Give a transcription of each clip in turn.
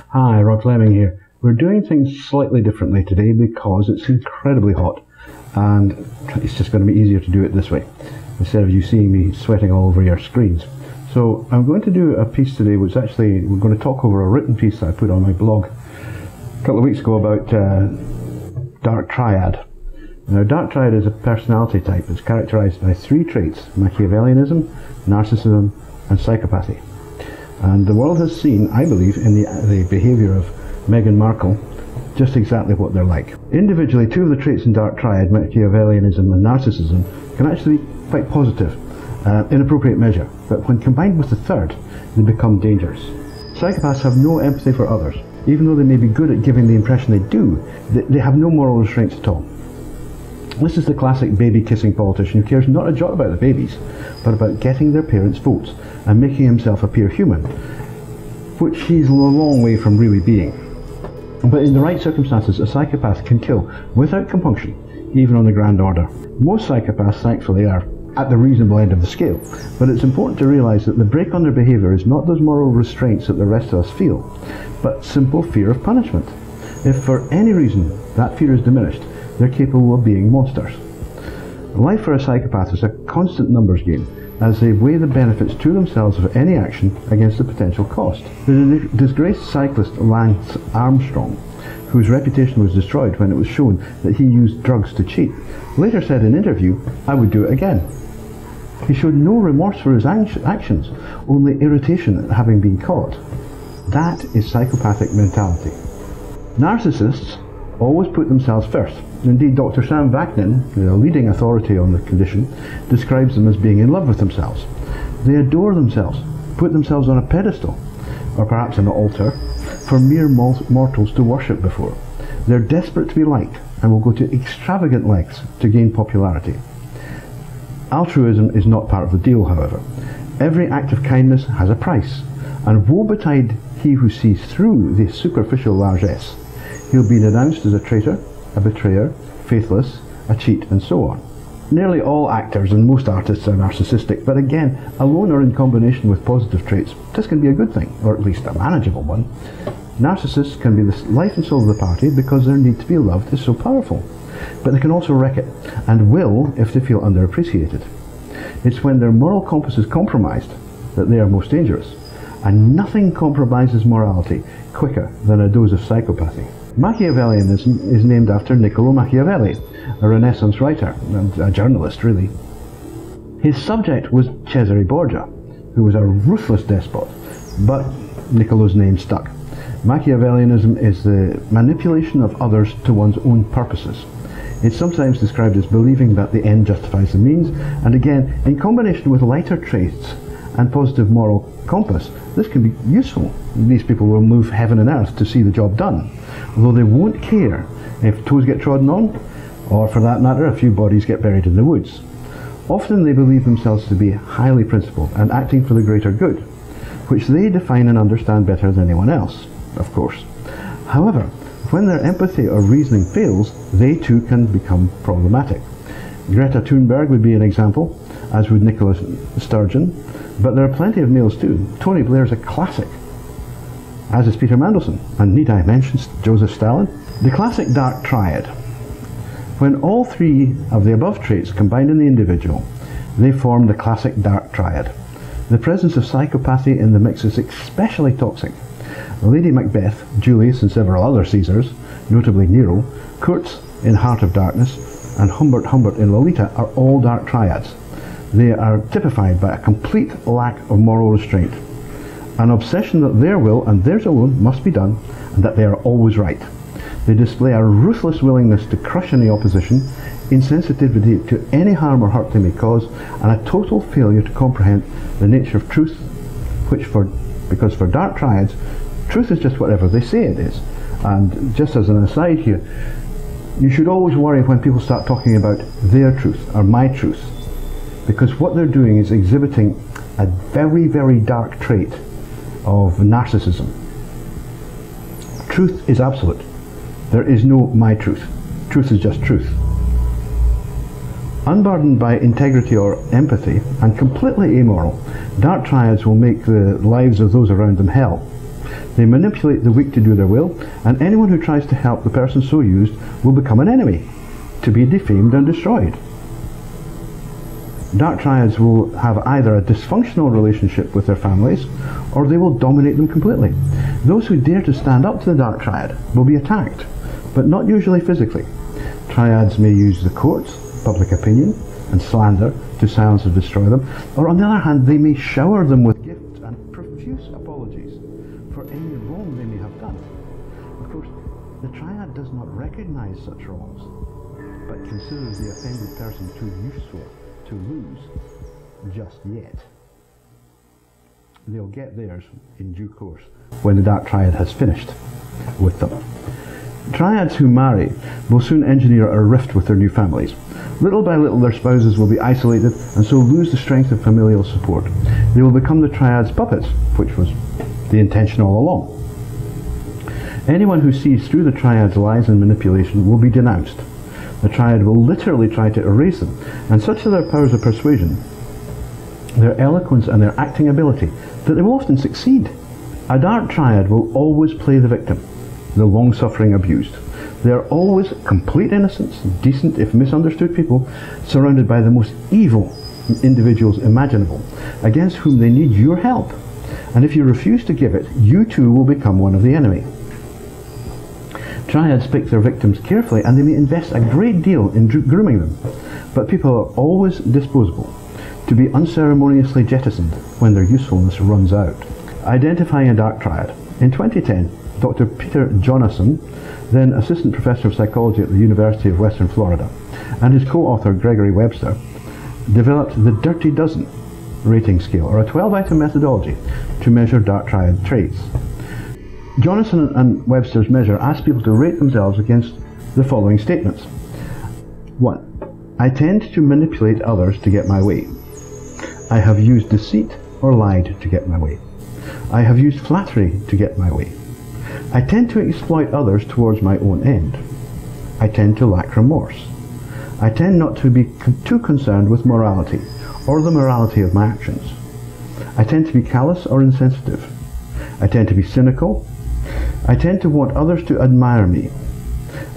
Hi, rodafleming here. We're doing things slightly differently today because it's incredibly hot and it's just going to be easier to do it this way instead of you seeing me sweating all over your screens. So I'm going to do a piece today which actually we're going to talk over a written piece that I put on my blog a couple of weeks ago about dark triad. Now, dark triad is a personality type that's characterized by three traits: Machiavellianism, narcissism and psychopathy. And the world has seen, I believe, in the behaviour of Meghan Markle, just exactly what they're like. Individually, two of the traits in dark triad, Machiavellianism and narcissism, can actually be quite positive, in appropriate measure. But when combined with the third, they become dangerous. Psychopaths have no empathy for others. Even though they may be good at giving the impression they do, they have no moral restraints at all. This is the classic baby-kissing politician who cares not a jot about the babies, but about getting their parents' votes and making himself appear human, which he's a long way from really being. But in the right circumstances, a psychopath can kill without compunction, even on the grand order. Most psychopaths, thankfully, are at the reasonable end of the scale, but it's important to realise that the break on their behaviour is not those moral restraints that the rest of us feel, but simple fear of punishment. If for any reason that fear is diminished, they're capable of being monsters. Life for a psychopath is a constant numbers game, as they weigh the benefits to themselves of any action against the potential cost. The disgraced cyclist Lance Armstrong, whose reputation was destroyed when it was shown that he used drugs to cheat, later said in an interview, "I would do it again." He showed no remorse for his actions, only irritation at having been caught. That is psychopathic mentality. Narcissists always put themselves first. Indeed, Dr. Sam Vaknin, the leading authority on the condition, describes them as being in love with themselves. They adore themselves, put themselves on a pedestal, or perhaps an altar, for mere mortals to worship before. They're desperate to be liked and will go to extravagant lengths to gain popularity. Altruism is not part of the deal, however. Every act of kindness has a price, and woe betide he who sees through the superficial largesse. He'll be denounced as a traitor, a betrayer, faithless, a cheat, and so on. Nearly all actors and most artists are narcissistic, but again, alone or in combination with positive traits, this can be a good thing, or at least a manageable one. Narcissists can be the life and soul of the party because their need to be loved is so powerful, but they can also wreck it, and will if they feel underappreciated. It's when their moral compass is compromised that they are most dangerous, and nothing compromises morality quicker than a dose of psychopathy. Machiavellianism is named after Niccolo Machiavelli, a Renaissance writer, and a journalist really. His subject was Cesare Borgia, who was a ruthless despot, but Niccolo's name stuck. Machiavellianism is the manipulation of others to one's own purposes. It's sometimes described as believing that the end justifies the means, and again, in combination with lighter traits and positive moral compass, this can be useful. These people will move heaven and earth to see the job done, although they won't care if toes get trodden on, or for that matter, a few bodies get buried in the woods. Often they believe themselves to be highly principled and acting for the greater good, which they define and understand better than anyone else, of course. However, when their empathy or reasoning fails, they too can become problematic. Greta Thunberg would be an example, as would Nicholas Sturgeon, but there are plenty of males too. Tony Blair's a classic, as is Peter Mandelson, and need I mention Joseph Stalin? The classic dark triad. When all three of the above traits combine in the individual, they form the classic dark triad. The presence of psychopathy in the mix is especially toxic. Lady Macbeth, Julius and several other Caesars, notably Nero, Kurtz in Heart of Darkness, and Humbert in Lolita are all dark triads. They are typified by a complete lack of moral restraint, an obsession that their will and theirs alone must be done, and that they are always right. They display a ruthless willingness to crush any opposition, insensitivity to any harm or hurt they may cause, and a total failure to comprehend the nature of truth, because for dark triads, truth is just whatever they say it is. And just as an aside here, you should always worry when people start talking about their truth or my truth, because what they're doing is exhibiting a very, very dark trait of narcissism. Truth is absolute. There is no my truth. Truth is just truth. Unburdened by integrity or empathy, and completely amoral, dark triads will make the lives of those around them hell. They manipulate the weak to do their will, and anyone who tries to help the person so used will become an enemy, to be defamed and destroyed. Dark triads will have either a dysfunctional relationship with their families, or they will dominate them completely. Those who dare to stand up to the dark triad will be attacked, but not usually physically. Triads may use the courts, public opinion, and slander to silence or destroy them, or on the other hand, they may shower them with gifts and profuse apologies for any wrong they may have done. Of course, the triad does not recognize such wrongs, but considers the offended person too useful to lose just yet. They'll get theirs in due course when the dark triad has finished with them. Triads who marry will soon engineer a rift with their new families. Little by little their spouses will be isolated and so lose the strength of familial support. They will become the triad's puppets, which was the intention all along. Anyone who sees through the triad's lies and manipulation will be denounced. The triad will literally try to erase them, and such are their powers of persuasion, their eloquence and their acting ability, that they will often succeed. A dark triad will always play the victim, the long-suffering abused. They are always complete innocents, decent if misunderstood people, surrounded by the most evil individuals imaginable, against whom they need your help. And if you refuse to give it, you too will become one of the enemy. Triads pick their victims carefully, and they may invest a great deal in grooming them, but people are always disposable, to be unceremoniously jettisoned when their usefulness runs out. Identifying a dark triad. In 2010, Dr. Peter Jonason, then Assistant Professor of Psychology at the University of Western Florida, and his co-author Gregory Webster, developed the Dirty Dozen rating scale, or a 12-item methodology to measure dark triad traits. Jonason and Webster's measure asked people to rate themselves against the following statements. 1. I tend to manipulate others to get my way. I have used deceit or lied to get my way. I have used flattery to get my way. I tend to exploit others towards my own end. I tend to lack remorse. I tend not to be too concerned with morality or the morality of my actions. I tend to be callous or insensitive. I tend to be cynical. I tend to want others to admire me.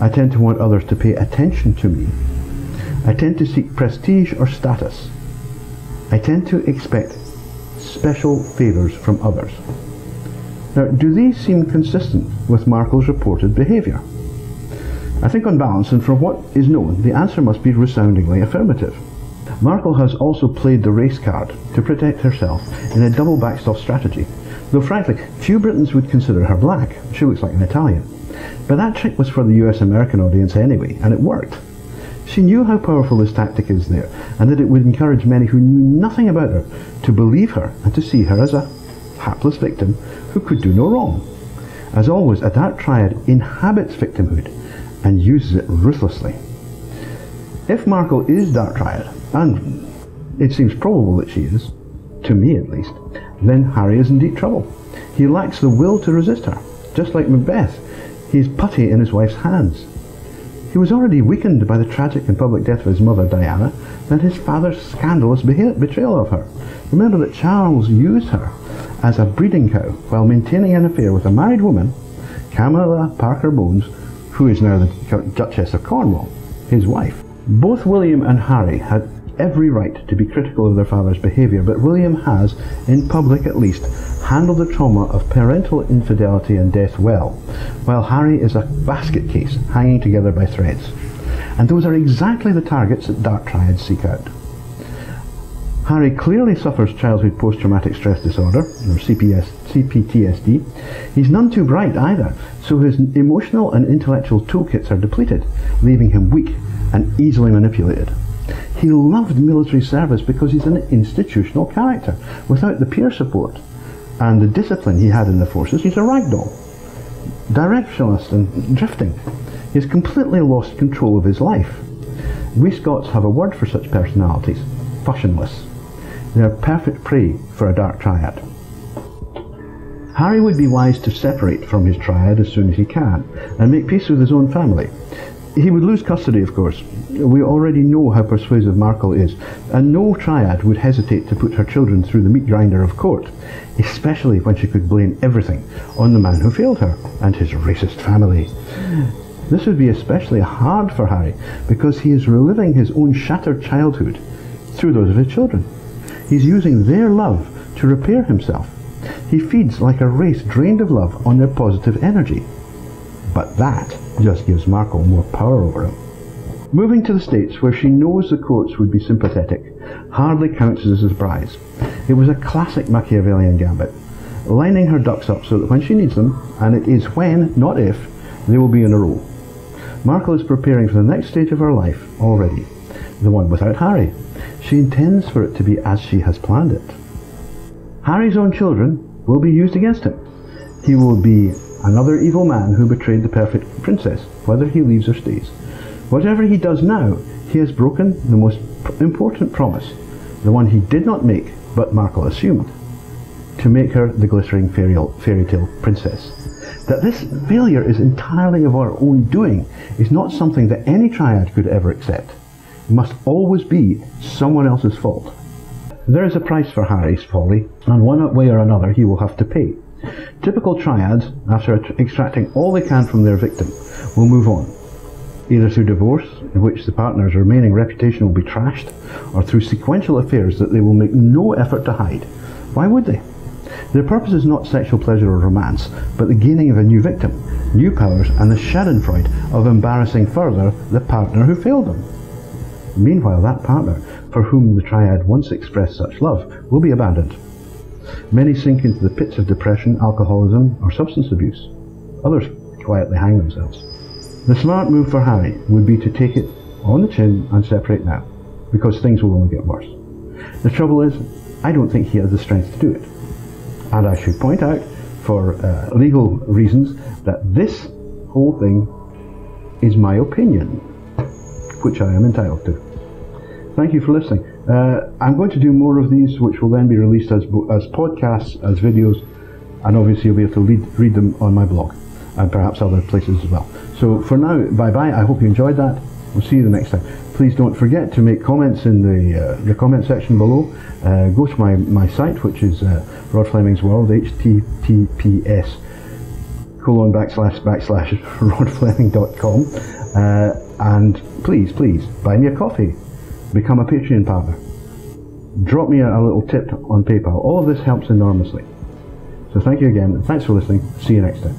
I tend to want others to pay attention to me. I tend to seek prestige or status. I tend to expect special favours from others. Now, do these seem consistent with Markle's reported behaviour? I think on balance, and from what is known, the answer must be resoundingly affirmative. Markle has also played the race card to protect herself in a double backstop strategy, though frankly, few Britons would consider her black. She looks like an Italian. But that trick was for the US-American audience anyway, and it worked. She knew how powerful this tactic is there, and that it would encourage many who knew nothing about her to believe her and to see her as a hapless victim who could do no wrong. As always, a dark triad inhabits victimhood and uses it ruthlessly. If Markle is dark triad, and it seems probable that she is, to me at least, then Harry is in deep trouble. He lacks the will to resist her. Just like Macbeth, he is putty in his wife's hands. He was already weakened by the tragic and public death of his mother Diana, and his father's scandalous betrayal of her. Remember that Charles used her as a breeding cow while maintaining an affair with a married woman, Camilla Parker Bones, who is now the Duchess of Cornwall, his wife. Both William and Harry had every right to be critical of their father's behaviour, but William has, in public at least, handled the trauma of parental infidelity and death well, while Harry is a basket case hanging together by threads. And those are exactly the targets that dark triads seek out. Harry clearly suffers childhood post-traumatic stress disorder, or CPTSD. He's none too bright either, so his emotional and intellectual toolkits are depleted, leaving him weak and easily manipulated. He loved military service because he's an institutional character. Without the peer support and the discipline he had in the forces, he's a ragdoll, directionless and drifting. He's completely lost control of his life. We Scots have a word for such personalities: fushionless. They are perfect prey for a dark triad. Harry would be wise to separate from his triad as soon as he can and make peace with his own family. He would lose custody, of course. We already know how persuasive Markle is, and no Triad would hesitate to put her children through the meat grinder of court, especially when she could blame everything on the man who failed her and his racist family. This would be especially hard for Harry, because he is reliving his own shattered childhood through those of his children. He's using their love to repair himself. He feeds like a race drained of love on their positive energy. But that just gives Markle more power over him. Moving to the States, where she knows the courts would be sympathetic, hardly counts as a surprise. It was a classic Machiavellian gambit, lining her ducks up so that when she needs them, and it is when, not if, they will be in a row. Markle is preparing for the next stage of her life already, the one without Harry. She intends for it to be as she has planned it. Harry's own children will be used against him. He will be another evil man who betrayed the perfect princess, whether he leaves or stays. Whatever he does now, he has broken the most important promise, the one he did not make, but Markle assumed, to make her the glittering fairy tale princess. That this failure is entirely of our own doing is not something that any Triad could ever accept. It must always be someone else's fault. There is a price for Harry's folly, and one way or another he will have to pay. Typical Triads, after extracting all they can from their victim, will move on, either through divorce, in which the partner's remaining reputation will be trashed, or through sequential affairs that they will make no effort to hide. Why would they? Their purpose is not sexual pleasure or romance, but the gaining of a new victim, new powers, and the schadenfreude of embarrassing further the partner who failed them. Meanwhile, that partner, for whom the Triad once expressed such love, will be abandoned. Many sink into the pits of depression, alcoholism, or substance abuse. Others quietly hang themselves. The smart move for Harry would be to take it on the chin and separate now, because things will only get worse. The trouble is, I don't think he has the strength to do it. And I should point out, for legal reasons, that this whole thing is my opinion, which I am entitled to. Thank you for listening. I'm going to do more of these, which will then be released as podcasts, as videos, and obviously you'll be able to read them on my blog, and perhaps other places as well. So for now, bye-bye. I hope you enjoyed that. We'll see you the next time. Please don't forget to make comments in the comment section below. Go to my site, which is Rod Fleming's World, https://rodfleming.com, and please buy me a coffee, become a Patreon partner, drop me a little tip on PayPal. All of this helps enormously. So thank you again, and thanks for listening. See you next time.